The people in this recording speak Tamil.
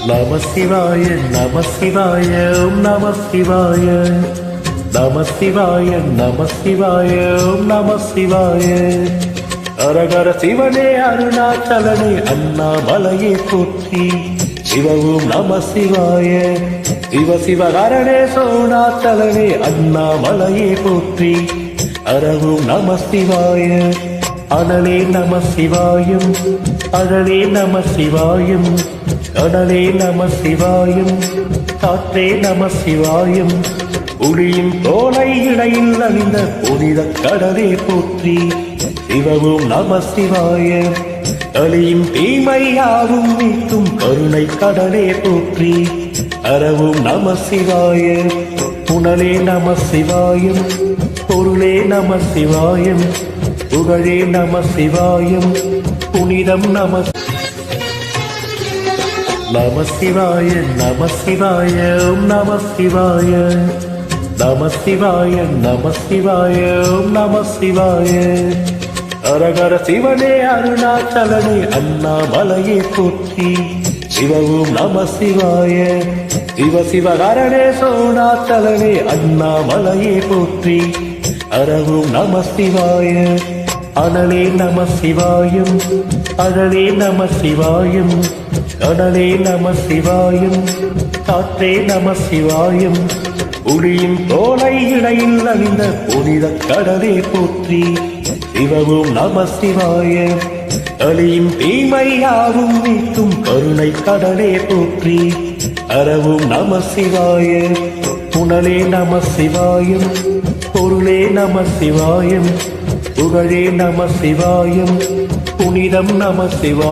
நம சிவாய நம சிவாய ஓம் நம சிவாய நம சிவாய நம சிவாய ஓம் நம சிவாய அரகர சிவனே அருணாச்சலனே அண்ணாமலையே போற்றி சிவவும் நம சிவாய சிவ சிவகரணே சோணாச்சலனே அண்ணாமலையே போற்றி அரவும் நம சிவாய அனலே நம சிவாயம் அழலே நம சிவாயம் கடலே நம சிவாயம் காற்றே நம சிவாயம் ஒளியின் தோலை இடையில் அணிந்த புனித கடலே போற்றி சிவவும் நம சிவாய கலியின் தீமையாவும் நீக்கும் கருணை கடலே போற்றி அறவும் நம சிவாய புனலே நம சிவாயம் பொருளே நம சிவாயம் புகழே நம சிவாயம் புனிதம் நம நம சிவாய நம சிவாய ஓம் நம சிவாய நம சிவாய நம சிவாய ஓம் நம சிவாய அரகர சிவனே அருணாச்சலனே அண்ணாமலையே போற்றி சிவவும் நம சிவாய சிவ சிவகரணே சோணாச்சலனே அண்ணாமலையே போற்றி அரவும் நம சிவாய அனலே நம சிவாயம் அழலே நம சிவாயம் கடலே நம சிவாயம் காற்றே நம சிவாயம் ஒளியின் தோலை இடையில் அணிந்த புனித கடலே போற்றி சிவவும் நம சிவாய கலியின் தீமையாவும் நீக்கும் கருணை கடலே போற்றி அறவும் நம சிவாய புனலே நம சிவாயம் பொருளே நம சிவாயம் புகழே நம சிவாயம் புனிதம் நம சிவாய